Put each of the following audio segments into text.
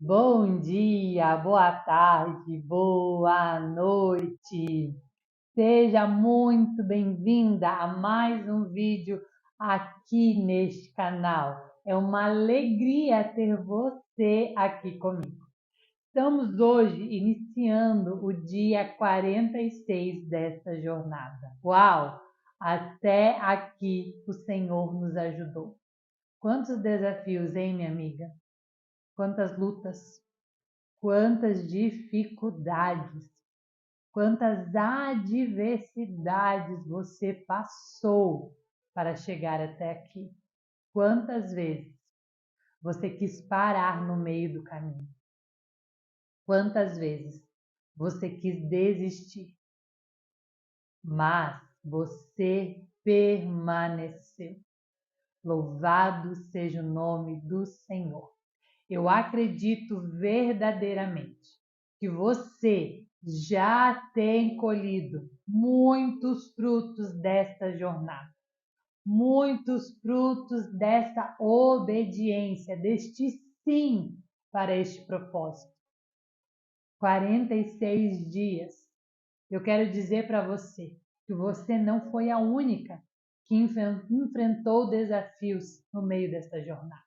Bom dia, boa tarde, boa noite. Seja muito bem-vinda a mais um vídeo aqui neste canal. É uma alegria ter você aqui comigo. Estamos hoje iniciando o dia 46 desta jornada. Uau! Até aqui o Senhor nos ajudou. Quantos desafios, hein, minha amiga? Quantas lutas? Quantas dificuldades, quantas adversidades você passou para chegar até aqui. Quantas vezes você quis parar no meio do caminho? Quantas vezes você quis desistir? Mas você permaneceu. Louvado seja o nome do Senhor. Eu acredito verdadeiramente que você já tem colhido muitos frutos desta jornada, muitos frutos desta obediência, deste sim para este propósito. 46 dias. Eu quero dizer para você que você não foi a única que enfrentou desafios no meio desta jornada.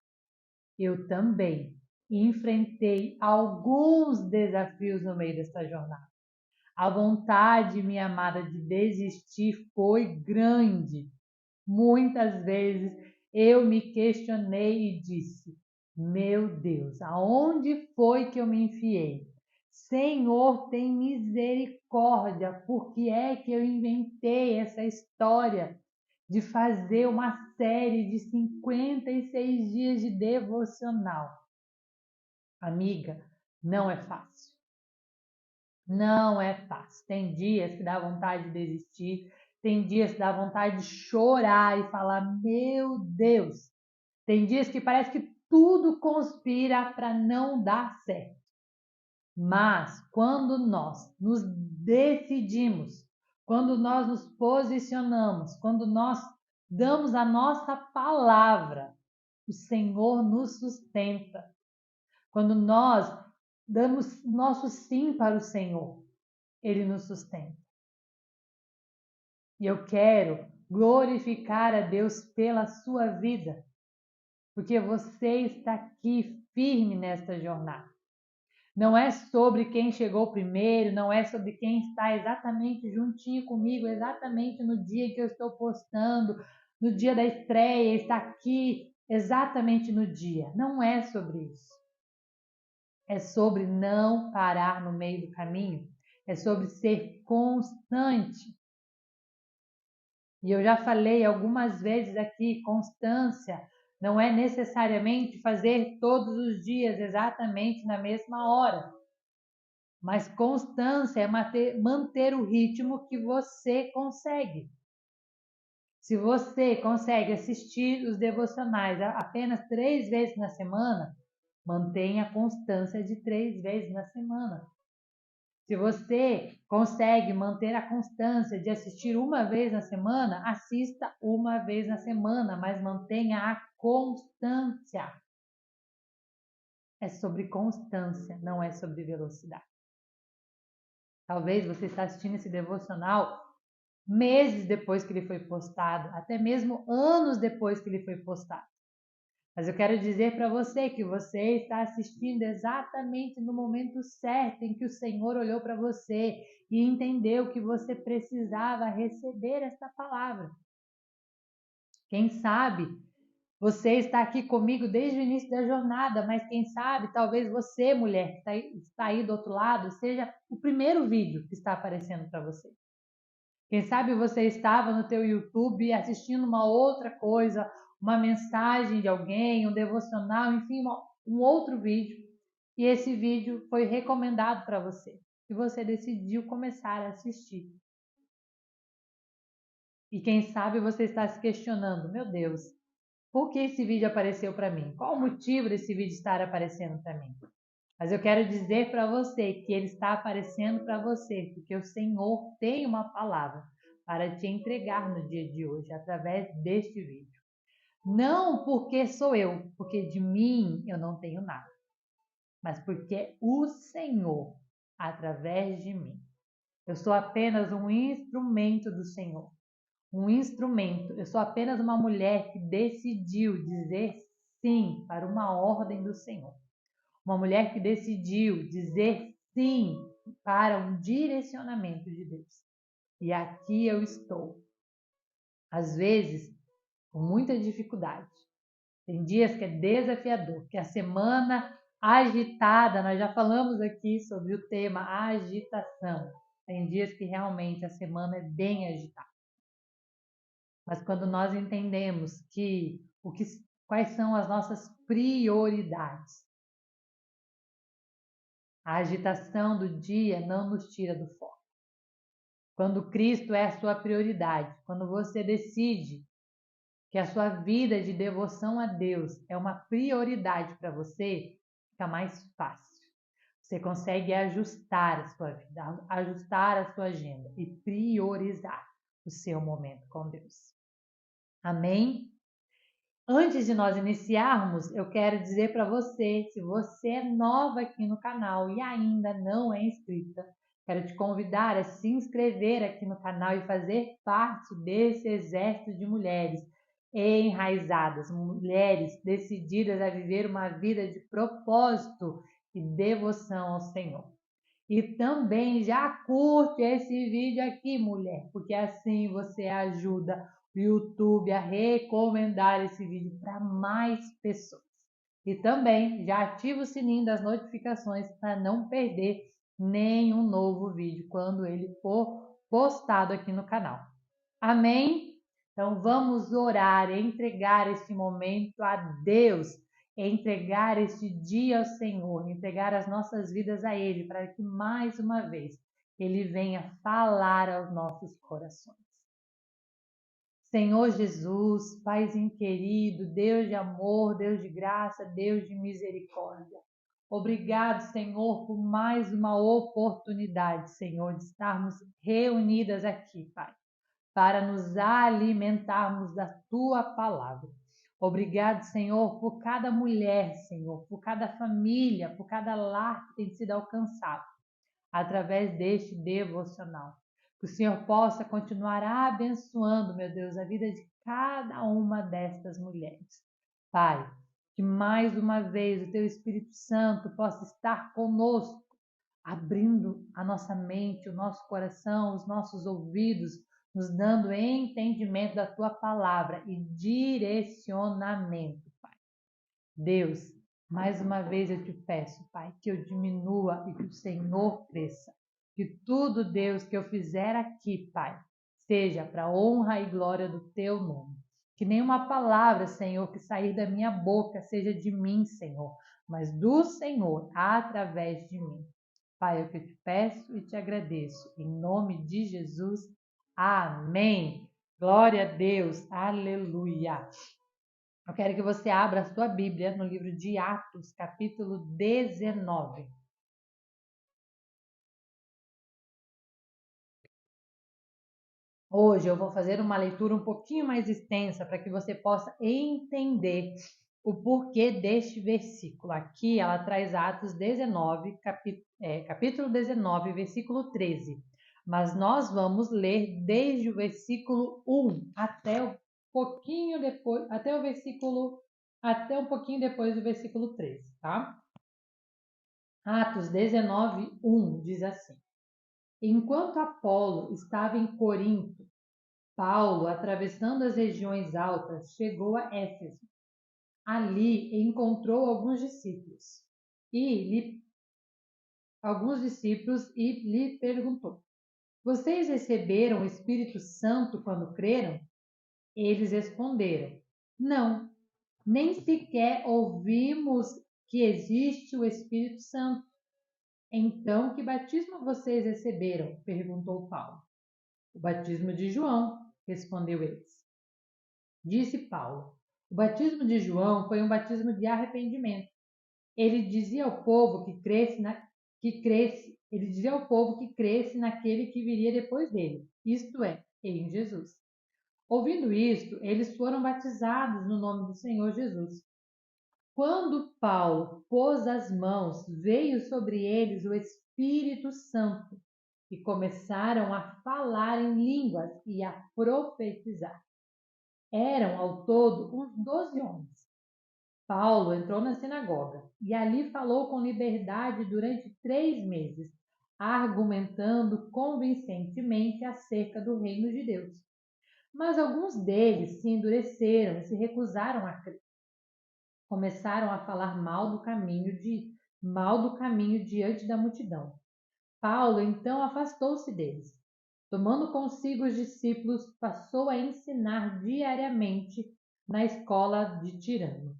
Eu também enfrentei alguns desafios no meio dessa jornada. A vontade, minha amada, de desistir foi grande. Muitas vezes eu me questionei e disse: meu Deus, aonde foi que eu me enfiei? Senhor, tem misericórdia, por que é que eu inventei essa história de fazer uma série de 56 dias de devocional? Amiga, não é fácil. Não é fácil. Tem dias que dá vontade de desistir, tem dias que dá vontade de chorar e falar: meu Deus. Tem dias que parece que tudo conspira para não dar certo. Mas quando nós nos decidimos, quando nós nos posicionamos, quando nós damos a nossa palavra, o Senhor nos sustenta. Quando nós damos nosso sim para o Senhor, Ele nos sustenta. E eu quero glorificar a Deus pela sua vida, porque você está aqui firme nesta jornada. Não é sobre quem chegou primeiro, não é sobre quem está exatamente juntinho comigo, exatamente no dia que eu estou postando, no dia da estreia, está aqui exatamente no dia. Não é sobre isso. É sobre não parar no meio do caminho, é sobre ser constante. E eu já falei algumas vezes aqui, constância não é necessariamente fazer todos os dias exatamente na mesma hora, mas constância é manter o ritmo que você consegue. Se você consegue assistir os devocionais apenas 3 vezes na semana, mantenha a constância de 3 vezes na semana. Se você consegue manter a constância de assistir uma vez na semana, assista uma vez na semana, mas mantenha a constância. É sobre constância, não é sobre velocidade. Talvez você está assistindo esse devocional meses depois que ele foi postado, até mesmo anos depois que ele foi postado. Mas eu quero dizer para você que você está assistindo exatamente no momento certo em que o Senhor olhou para você e entendeu que você precisava receber esta palavra. Quem sabe você está aqui comigo desde o início da jornada, mas quem sabe talvez você, mulher, que está aí do outro lado, seja o primeiro vídeo que está aparecendo para você. Quem sabe você estava no teu YouTube assistindo uma outra coisa, uma mensagem de alguém, um devocional, enfim, um outro vídeo. E esse vídeo foi recomendado para você. E você decidiu começar a assistir. E quem sabe você está se questionando: meu Deus, por que esse vídeo apareceu para mim? Qual o motivo desse vídeo estar aparecendo para mim? Mas eu quero dizer para você que ele está aparecendo para você, porque o Senhor tem uma palavra para te entregar no dia de hoje, através deste vídeo. Não porque sou eu, porque de mim eu não tenho nada. mas porque é o Senhor através de mim. Eu sou apenas um instrumento do Senhor. Um instrumento. Eu sou apenas uma mulher que decidiu dizer sim para uma ordem do Senhor. Uma mulher que decidiu dizer sim para um direcionamento de Deus. E aqui eu estou. Às vezes, com muita dificuldade. Tem dias que é desafiador, que a semana agitada, nós já falamos aqui sobre o tema agitação. Tem dias que realmente a semana é bem agitada. Mas quando nós entendemos quais são as nossas prioridades, a agitação do dia não nos tira do foco. Quando Cristo é a sua prioridade, quando você decide que a sua vida de devoção a Deus é uma prioridade para você, fica mais fácil. Você consegue ajustar a sua vida, ajustar a sua agenda e priorizar o seu momento com Deus. Amém? Antes de nós iniciarmos, eu quero dizer para você, se você é nova aqui no canal e ainda não é inscrita, quero te convidar a se inscrever aqui no canal e fazer parte desse exército de mulheres enraizadas, mulheres decididas a viver uma vida de propósito e devoção ao Senhor. E também já curte esse vídeo aqui, mulher, porque assim você ajuda o YouTube a recomendar esse vídeo para mais pessoas. E também já ativa o sininho das notificações para não perder nenhum novo vídeo quando ele for postado aqui no canal. Amém? Então vamos orar, entregar este momento a Deus, entregar este dia ao Senhor, entregar as nossas vidas a Ele, para que mais uma vez Ele venha falar aos nossos corações. Senhor Jesus, Paizinho querido, Deus de amor, Deus de graça, Deus de misericórdia. Obrigado, Senhor, por mais uma oportunidade, Senhor, de estarmos reunidas aqui, Pai, para nos alimentarmos da Tua palavra. Obrigado, Senhor, por cada mulher, Senhor, por cada família, por cada lar que tem sido alcançado através deste devocional. Que o Senhor possa continuar abençoando, meu Deus, a vida de cada uma destas mulheres. Pai, que mais uma vez o Teu Espírito Santo possa estar conosco, abrindo a nossa mente, o nosso coração, os nossos ouvidos, nos dando entendimento da Tua palavra e direcionamento, Pai. Deus, mais uma vez eu te peço, Pai, que eu diminua e que o Senhor cresça. Que tudo, Deus, que eu fizer aqui, Pai, seja para a honra e glória do Teu nome. Que nenhuma palavra, Senhor, que sair da minha boca seja de mim, Senhor, mas do Senhor, através de mim. Pai, é o que eu te peço e te agradeço. Em nome de Jesus. Amém. Glória a Deus. Aleluia. Eu quero que você abra a sua Bíblia no livro de Atos, capítulo 19. Hoje eu vou fazer uma leitura um pouquinho mais extensa para que você possa entender o porquê deste versículo. Aqui ela traz Atos 19, capítulo 19, versículo 13. Mas nós vamos ler desde o versículo 1 até um pouquinho depois, até um pouquinho depois do versículo 13, tá? Atos 19, 1 diz assim: Enquanto Apolo estava em Corinto, Paulo, atravessando as regiões altas, chegou a Éfeso. Ali encontrou alguns discípulos e lhe perguntou: Vocês receberam o Espírito Santo quando creram? Eles responderam: Não, nem sequer ouvimos que existe o Espírito Santo. Então, que batismo vocês receberam? Perguntou Paulo. O batismo de João, respondeu eles. Disse Paulo: O batismo de João foi um batismo de arrependimento. Ele dizia ao povo ele dizia ao povo que cresce naquele que viria depois dele, isto é, em Jesus. Ouvindo isto, eles foram batizados no nome do Senhor Jesus. Quando Paulo pôs as mãos, veio sobre eles o Espírito Santo e começaram a falar em línguas e a profetizar. Eram ao todo uns 12 homens. Paulo entrou na sinagoga e ali falou com liberdade durante 3 meses, argumentando convincentemente acerca do reino de Deus. Mas alguns deles se endureceram e se recusaram a crer. Começaram a falar mal do caminho diante da multidão. Paulo então afastou-se deles. Tomando consigo os discípulos, passou a ensinar diariamente na escola de Tirano.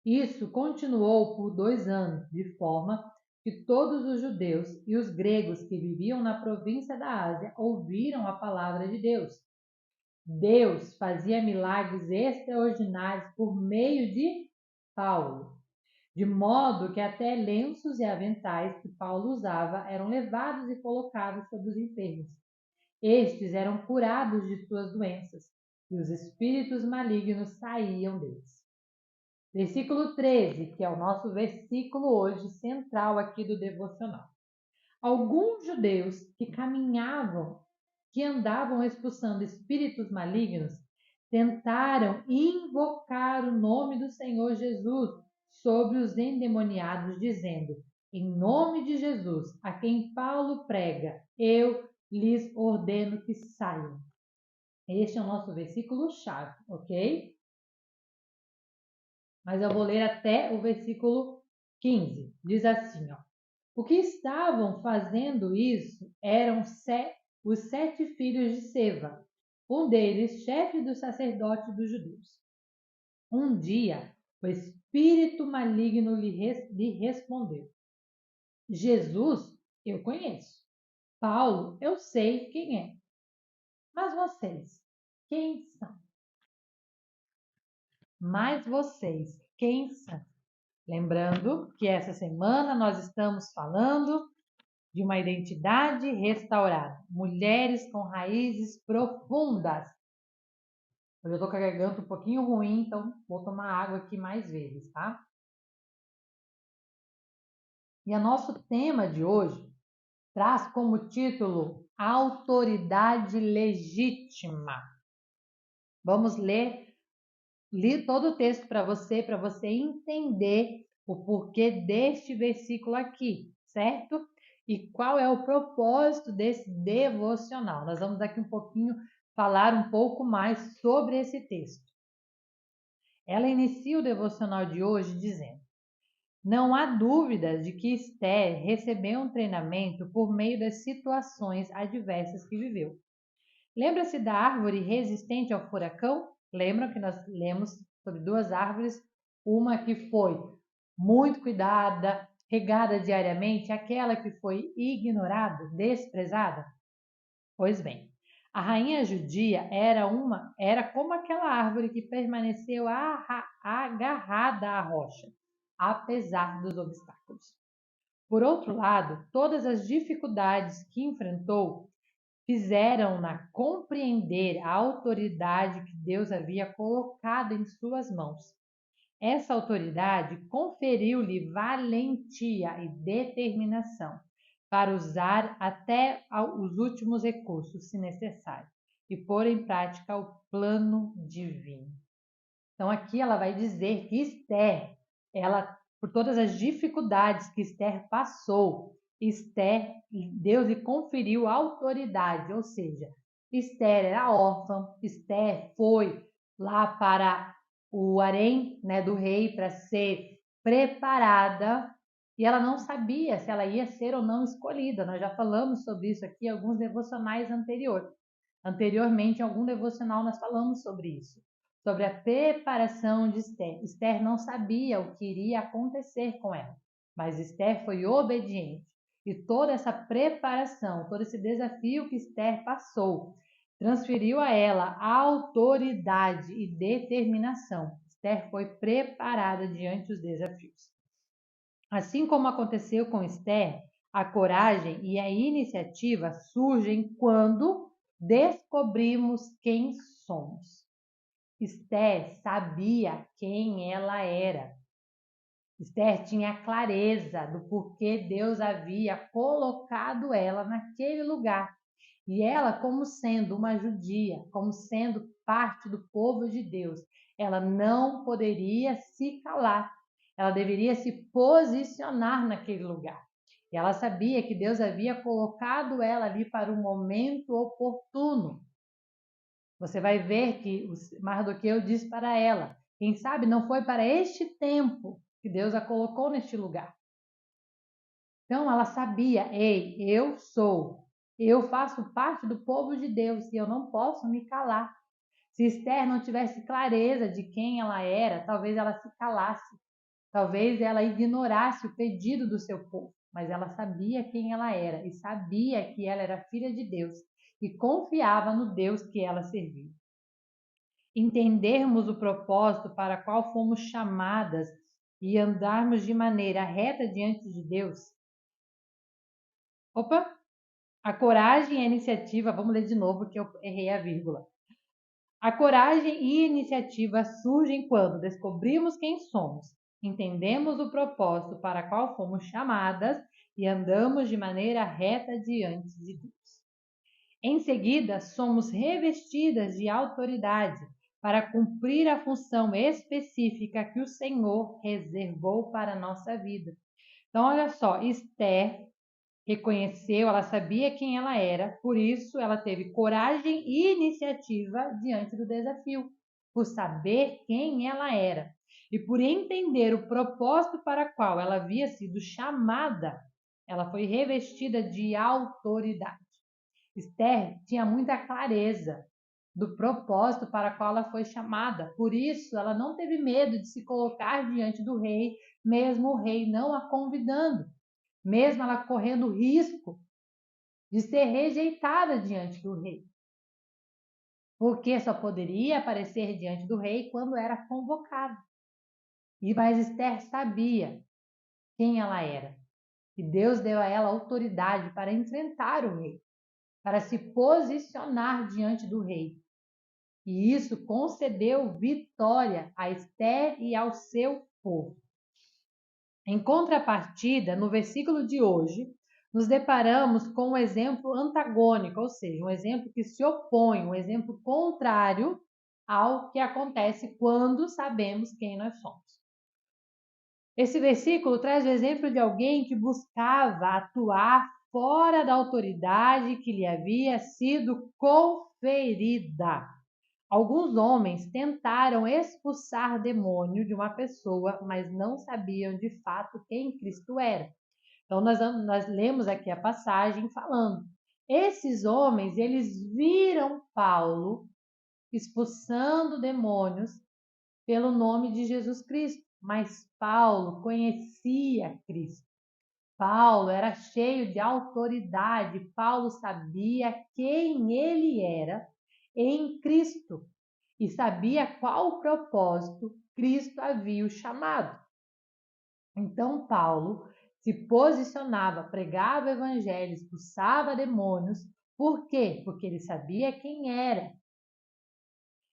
Isso continuou por 2 anos, de forma que todos os judeus e os gregos que viviam na província da Ásia ouviram a palavra de Deus. Deus fazia milagres extraordinários por meio de Paulo, de modo que até lenços e aventais que Paulo usava eram levados e colocados sobre os enfermos. Estes eram curados de suas doenças, e os espíritos malignos saíam deles. Versículo 13, que é o nosso versículo hoje central aqui do devocional. Alguns judeus que andavam expulsando espíritos malignos, tentaram invocar o nome do Senhor Jesus sobre os endemoniados, dizendo: em nome de Jesus, a quem Paulo prega, eu lhes ordeno que saiam. Este é o nosso versículo-chave, ok? Mas eu vou ler até o versículo 15. Diz assim, ó: o que estavam fazendo isso eram os 7 filhos de Seva, um deles chefe dos sacerdotes dos judeus. Um dia, o espírito maligno lhe respondeu: Jesus eu conheço, Paulo eu sei quem é, mas vocês, quem são? Mas vocês, quem são? Lembrando que essa semana nós estamos falando de uma identidade restaurada, mulheres com raízes profundas. Hoje eu estou carregando um pouquinho ruim, então vou tomar água aqui mais vezes, tá? E o nosso tema de hoje traz como título Autoridade Legítima. Vamos ler todo o texto para você entender o porquê deste versículo aqui, certo? E qual é o propósito desse devocional. Nós vamos daqui um pouquinho falar um pouco mais sobre esse texto. Ela inicia o devocional de hoje dizendo: não há dúvida de que Esther recebeu um treinamento por meio das situações adversas que viveu. Lembra-se da árvore resistente ao furacão? Lembram que nós lemos sobre 2 árvores? Uma que foi muito cuidada, regada diariamente, aquela que foi ignorada, desprezada? Pois bem, a rainha judia era como aquela árvore que permaneceu agarrada à rocha, apesar dos obstáculos. Por outro lado, todas as dificuldades que enfrentou fizeram-na compreender a autoridade que Deus havia colocado em suas mãos. Essa autoridade conferiu-lhe valentia e determinação para usar até os últimos recursos, se necessário, e pôr em prática o plano divino. Então aqui ela vai dizer que Esther, por todas as dificuldades que Esther passou, Deus lhe conferiu autoridade, ou seja, Esther era órfã, Esther foi lá para o harém, né, do rei para ser preparada e ela não sabia se ela ia ser ou não escolhida. Nós já falamos sobre isso aqui em alguns devocionais anteriormente, em algum devocional nós falamos sobre isso, sobre a preparação de Esther. Esther não sabia o que iria acontecer com ela, mas Esther foi obediente. E toda essa preparação, todo esse desafio que Esther passou, transferiu a ela autoridade e determinação. Esther foi preparada diante dos desafios. Assim como aconteceu com Esther, a coragem e a iniciativa surgem quando descobrimos quem somos. Esther sabia quem ela era. Esther tinha clareza do porquê Deus havia colocado ela naquele lugar. E ela, como sendo uma judia, como sendo parte do povo de Deus, ela não poderia se calar. Ela deveria se posicionar naquele lugar. E ela sabia que Deus havia colocado ela ali para o momento oportuno. Você vai ver que Mardoqueu diz para ela: quem sabe não foi para este tempo que Deus a colocou neste lugar. Então ela sabia: ei, eu faço parte do povo de Deus e eu não posso me calar. Se Esther não tivesse clareza de quem ela era, talvez ela se calasse, talvez ela ignorasse o pedido do seu povo, mas ela sabia quem ela era e sabia que ela era filha de Deus e confiava no Deus que ela servia. Entendermos o propósito para qual fomos chamadas e andarmos de maneira reta diante de Deus. A coragem e a iniciativa, vamos ler de novo que eu errei a vírgula. A coragem e a iniciativa surgem quando descobrimos quem somos, entendemos o propósito para qual fomos chamadas e andamos de maneira reta diante de Deus. Em seguida, somos revestidas de autoridade para cumprir a função específica que o Senhor reservou para a nossa vida. Então, olha só, Esther reconheceu, ela sabia quem ela era, por isso ela teve coragem e iniciativa diante do desafio, por saber quem ela era e por entender o propósito para o qual ela havia sido chamada, ela foi revestida de autoridade. Esther tinha muita clareza do propósito para o qual ela foi chamada. Por isso, ela não teve medo de se colocar diante do rei, mesmo o rei não a convidando, mesmo ela correndo risco de ser rejeitada diante do rei. Porque só poderia aparecer diante do rei quando era convocada. Mas Esther sabia quem ela era. E Deus deu a ela autoridade para enfrentar o rei, para se posicionar diante do rei. E isso concedeu vitória a Esther e ao seu povo. Em contrapartida, no versículo de hoje, nos deparamos com um exemplo antagônico, ou seja, um exemplo que se opõe, um exemplo contrário ao que acontece quando sabemos quem nós somos. Esse versículo traz o exemplo de alguém que buscava atuar fora da autoridade que lhe havia sido conferida. Alguns homens tentaram expulsar demônio de uma pessoa, mas não sabiam de fato quem Cristo era. Então, nós lemos aqui a passagem falando. Esses homens, eles viram Paulo expulsando demônios pelo nome de Jesus Cristo, mas Paulo conhecia Cristo. Paulo era cheio de autoridade, Paulo sabia quem ele era em Cristo e sabia qual propósito Cristo havia o chamado. Então Paulo se posicionava, pregava o evangelho, expulsava demônios. Por quê? Porque ele sabia quem era.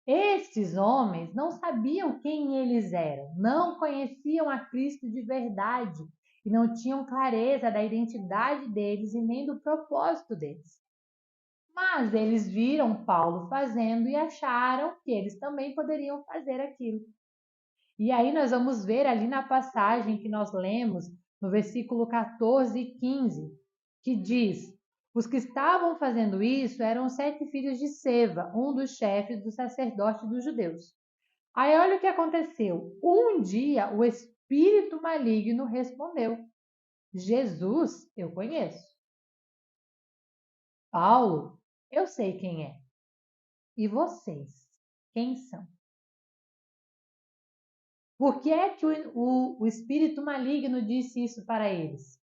Estes homens não sabiam quem eles eram, não conheciam a Cristo de verdade e não tinham clareza da identidade deles e nem do propósito deles. Mas eles viram Paulo fazendo e acharam que eles também poderiam fazer aquilo. E aí nós vamos ver ali na passagem que nós lemos, no versículo 14 e 15, que diz: os que estavam fazendo isso eram 7 filhos de Seva, um dos chefes do sacerdote dos judeus. Aí olha o que aconteceu. Um dia o espírito maligno respondeu: Jesus eu conheço. Paulo, eu sei quem é. E vocês, quem são? Por que é que o espírito maligno disse isso para eles?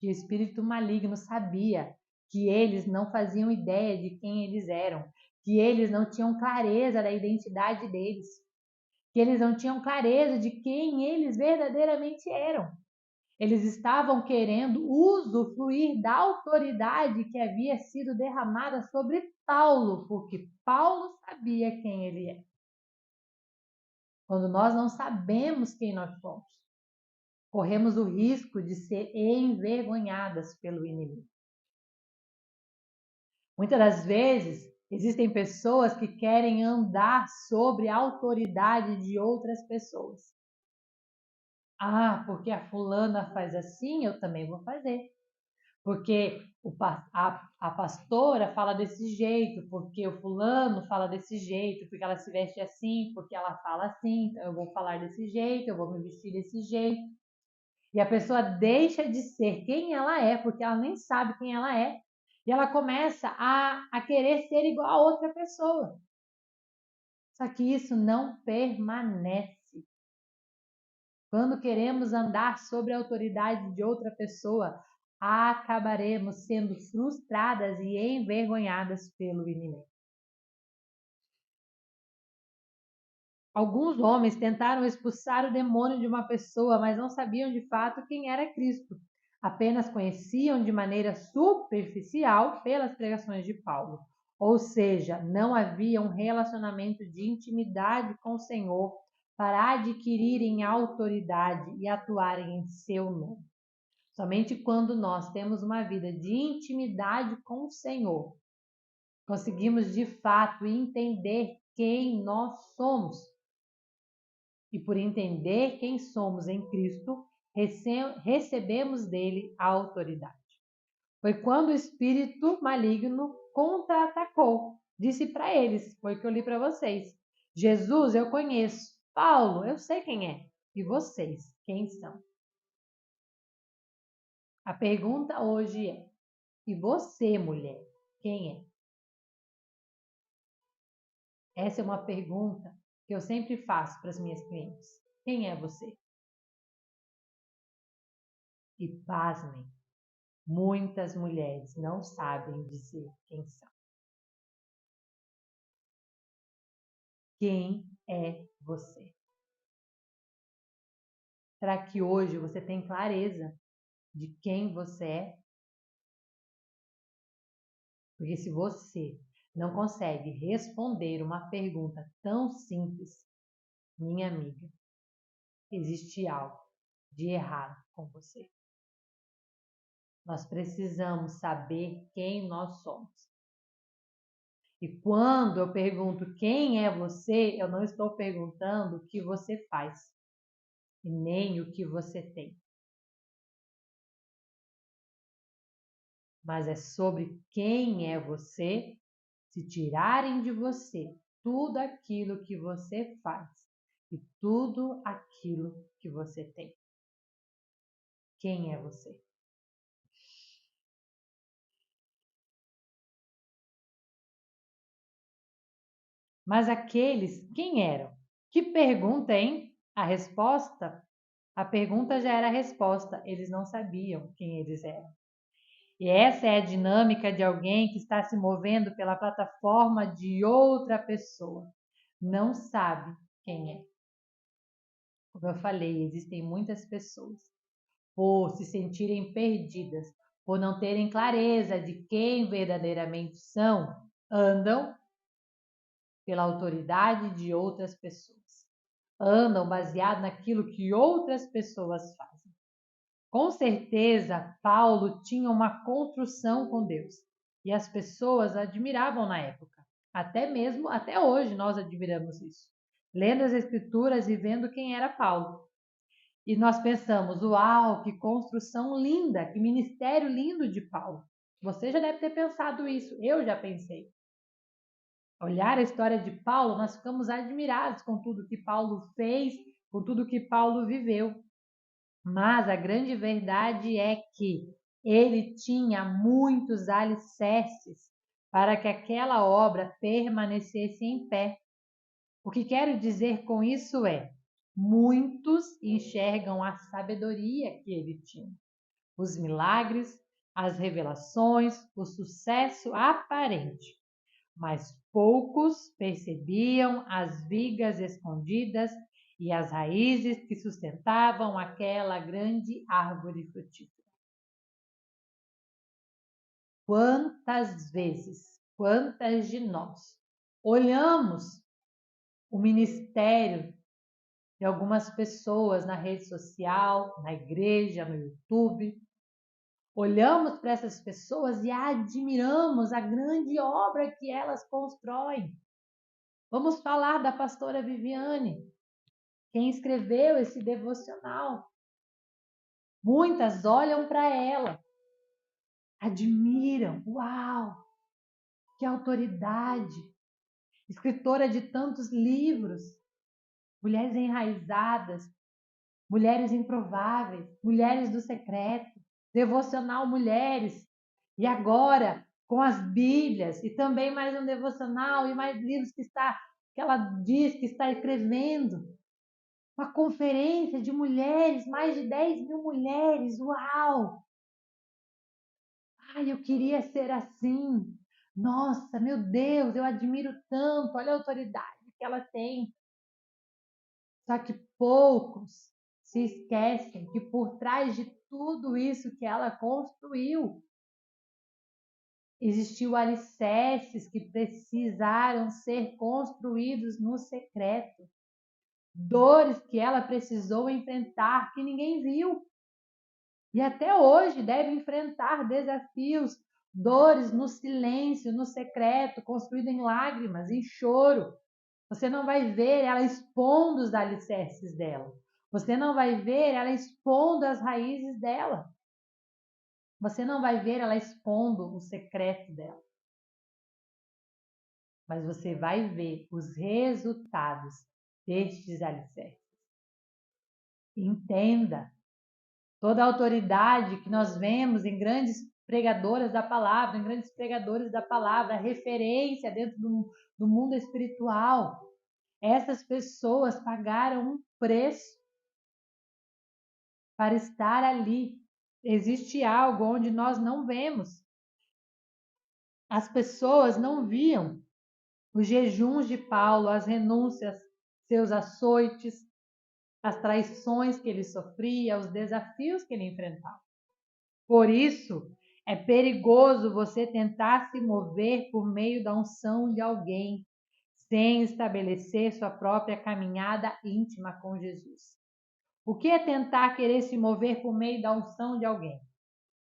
Que o espírito maligno sabia que eles não faziam ideia de quem eles eram, que eles não tinham clareza da identidade deles, que eles não tinham clareza de quem eles verdadeiramente eram. Eles estavam querendo usufruir da autoridade que havia sido derramada sobre Paulo, porque Paulo sabia quem ele é. quando nós não sabemos quem nós somos, corremos o risco de ser envergonhadas pelo inimigo. Muitas das vezes, existem pessoas que querem andar sobre a autoridade de outras pessoas. Ah, porque a fulana faz assim, eu também vou fazer. Porque a pastora fala desse jeito, porque o fulano fala desse jeito, porque ela se veste assim, porque ela fala assim, então eu vou falar desse jeito, eu vou me vestir desse jeito. E a pessoa deixa de ser quem ela é, porque ela nem sabe quem ela é, e ela começa a querer ser igual a outra pessoa. Só que isso não permanece. Quando queremos andar sobre a autoridade de outra pessoa, acabaremos sendo frustradas e envergonhadas pelo inimigo. Alguns homens tentaram expulsar o demônio de uma pessoa, mas não sabiam de fato quem era Cristo. Apenas conheciam de maneira superficial pelas pregações de Paulo. Ou seja, não havia um relacionamento de intimidade com o Senhor para adquirirem autoridade e atuarem em seu nome. Somente quando nós temos uma vida de intimidade com o Senhor, conseguimos de fato entender quem nós somos. E por entender quem somos em Cristo, recebemos dele a autoridade. Foi quando o espírito maligno contra-atacou. Disse para eles, foi o que eu li para vocês. Jesus eu conheço, Paulo eu sei quem é, e vocês, quem são? A pergunta hoje é, e você, mulher, quem é? Essa é uma pergunta que eu sempre faço para as minhas clientes. Quem é você? E pasmem, muitas mulheres não sabem dizer quem são. Quem é você? Será que hoje você tem clareza de quem você é? Porque se você não consegue responder uma pergunta tão simples, minha amiga, existe algo de errado com você. Nós precisamos saber quem nós somos. E quando eu pergunto quem é você, eu não estou perguntando o que você faz e nem o que você tem. Mas é sobre quem é você, se tirarem de você tudo aquilo que você faz e tudo aquilo que você tem. Quem é você? Mas aqueles, quem eram? Que pergunta, hein? A pergunta já era a resposta, eles não sabiam quem eles eram. E essa é a dinâmica de alguém que está se movendo pela plataforma de outra pessoa. Não sabe quem é. Como eu falei, existem muitas pessoas, por se sentirem perdidas, por não terem clareza de quem verdadeiramente são, andam pela autoridade de outras pessoas. Andam baseado naquilo que outras pessoas fazem. Com certeza, Paulo tinha uma construção com Deus e as pessoas admiravam na época. Até mesmo, até hoje, nós admiramos isso. Lendo as Escrituras e vendo quem era Paulo. E nós pensamos, uau, que construção linda, que ministério lindo de Paulo. Você já deve ter pensado isso, eu já pensei. Olhar a história de Paulo, nós ficamos admirados com tudo que Paulo fez, com tudo que Paulo viveu. Mas a grande verdade é que ele tinha muitos alicerces para que aquela obra permanecesse em pé. O que quero dizer com isso é: muitos enxergam a sabedoria que ele tinha, os milagres, as revelações, o sucesso aparente, mas poucos percebiam as vigas escondidas e as raízes que sustentavam aquela grande árvore frutífera. Quantas vezes, quantas de nós olhamos o ministério e algumas pessoas na rede social, na igreja, no YouTube. Olhamos para essas pessoas e admiramos a grande obra que elas constroem. Vamos falar da pastora Viviane, quem escreveu esse devocional. Muitas olham para ela, admiram, uau, que autoridade, escritora de tantos livros, mulheres enraizadas, mulheres improváveis, mulheres do secreto, devocional mulheres, e agora com as Bíblias e também mais um devocional e mais livros que ela diz que está escrevendo. Uma conferência de mulheres, mais de 10.000 mulheres, uau! Ai, eu queria ser assim. Nossa, meu Deus, eu admiro tanto, olha a autoridade que ela tem. Só que poucos se esquecem que por trás de tudo isso que ela construiu, existiu alicerces que precisaram ser construídos no secreto. Dores que ela precisou enfrentar que ninguém viu. E até hoje deve enfrentar desafios, dores no silêncio, no secreto, construído em lágrimas, em choro. Você não vai ver ela expondo os alicerces dela. Você não vai ver ela expondo as raízes dela. Você não vai ver ela expondo o secreto dela. Mas você vai ver os resultados destes alicerces. Entenda, toda a autoridade que nós vemos em grandes pregadoras da palavra, em grandes pregadores da palavra, referência dentro do mundo espiritual, essas pessoas pagaram um preço para estar ali. Existe algo onde nós não vemos. As pessoas não viam os jejuns de Paulo, as renúncias, seus açoites, as traições que ele sofria, os desafios que ele enfrentava. Por isso, é perigoso você tentar se mover por meio da unção de alguém, sem estabelecer sua própria caminhada íntima com Jesus. O que é tentar querer se mover por meio da unção de alguém?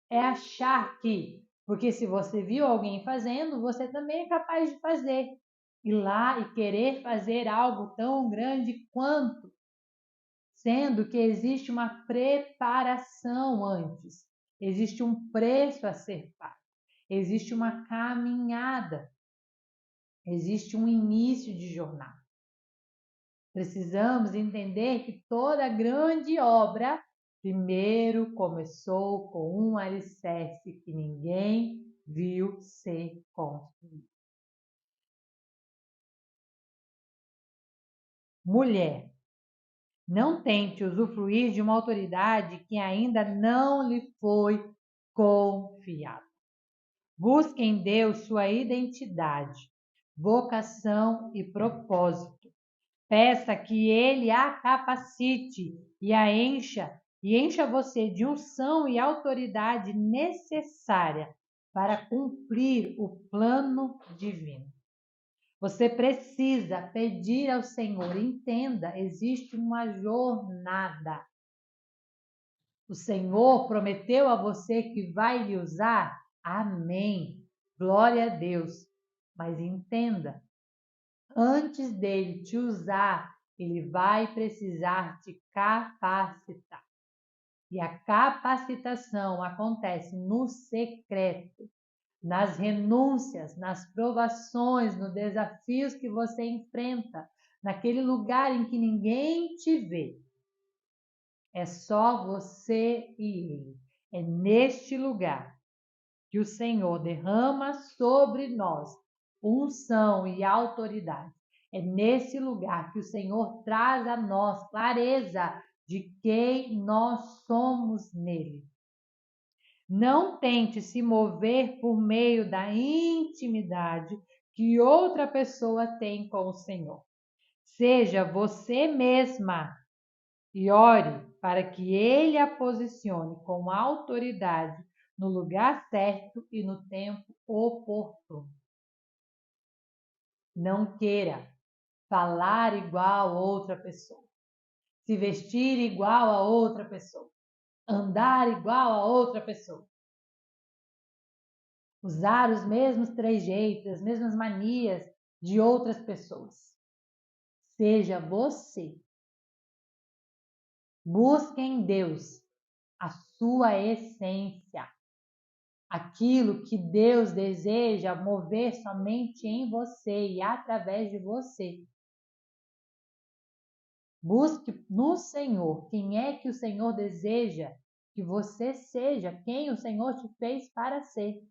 É achar que, porque se você viu alguém fazendo, você também é capaz de fazer. Ir lá e querer fazer algo tão grande quanto, sendo que existe uma preparação antes, existe um preço a ser pago, existe uma caminhada, existe um início de jornada. Precisamos entender que toda grande obra primeiro começou com um alicerce que ninguém viu ser construído. Mulher, não tente usufruir de uma autoridade que ainda não lhe foi confiada. Busque em Deus sua identidade, vocação e propósito. Peça que Ele a capacite e encha você de unção e autoridade necessária para cumprir o plano divino. Você precisa pedir ao Senhor, entenda, existe uma jornada. O Senhor prometeu a você que vai lhe usar? Amém. Glória a Deus. Mas entenda, antes dele te usar, ele vai precisar te capacitar. E a capacitação acontece no secreto, nas renúncias, nas provações, nos desafios que você enfrenta, naquele lugar em que ninguém te vê. É só você e ele. É neste lugar que o Senhor derrama sobre nós unção e autoridade. É nesse lugar que o Senhor traz a nós clareza de quem nós somos nele. Não tente se mover por meio da intimidade que outra pessoa tem com o Senhor. Seja você mesma e ore para que Ele a posicione com autoridade no lugar certo e no tempo oportuno. Não queira falar igual outra pessoa. se vestir igual a outra pessoa, andar igual a outra pessoa, usar os mesmos trejeitos, as mesmas manias de outras pessoas. Seja você. Busque em Deus a sua essência, aquilo que Deus deseja mover somente em você e através de você. Busque no Senhor quem é que o Senhor deseja que você seja, quem o Senhor te fez para ser.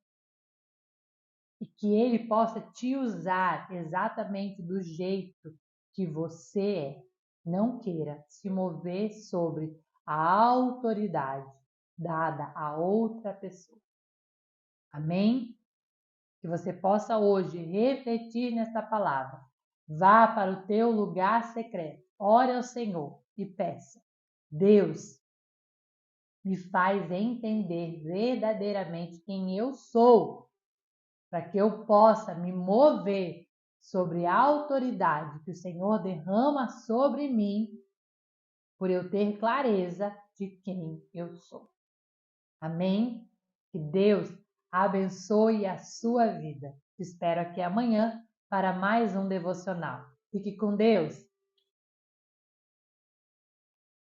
E que Ele possa te usar exatamente do jeito que você é. Não queira se mover sobre a autoridade dada a outra pessoa. Amém? Que você possa hoje refletir nesta palavra. Vá para o teu lugar secreto, ore ao Senhor e peça: Deus, me faz entender verdadeiramente quem eu sou, para que eu possa me mover sobre a autoridade que o Senhor derrama sobre mim, por eu ter clareza de quem eu sou. Amém? Que Deus abençoe a sua vida. Te espero aqui amanhã para mais um devocional. Fique com Deus.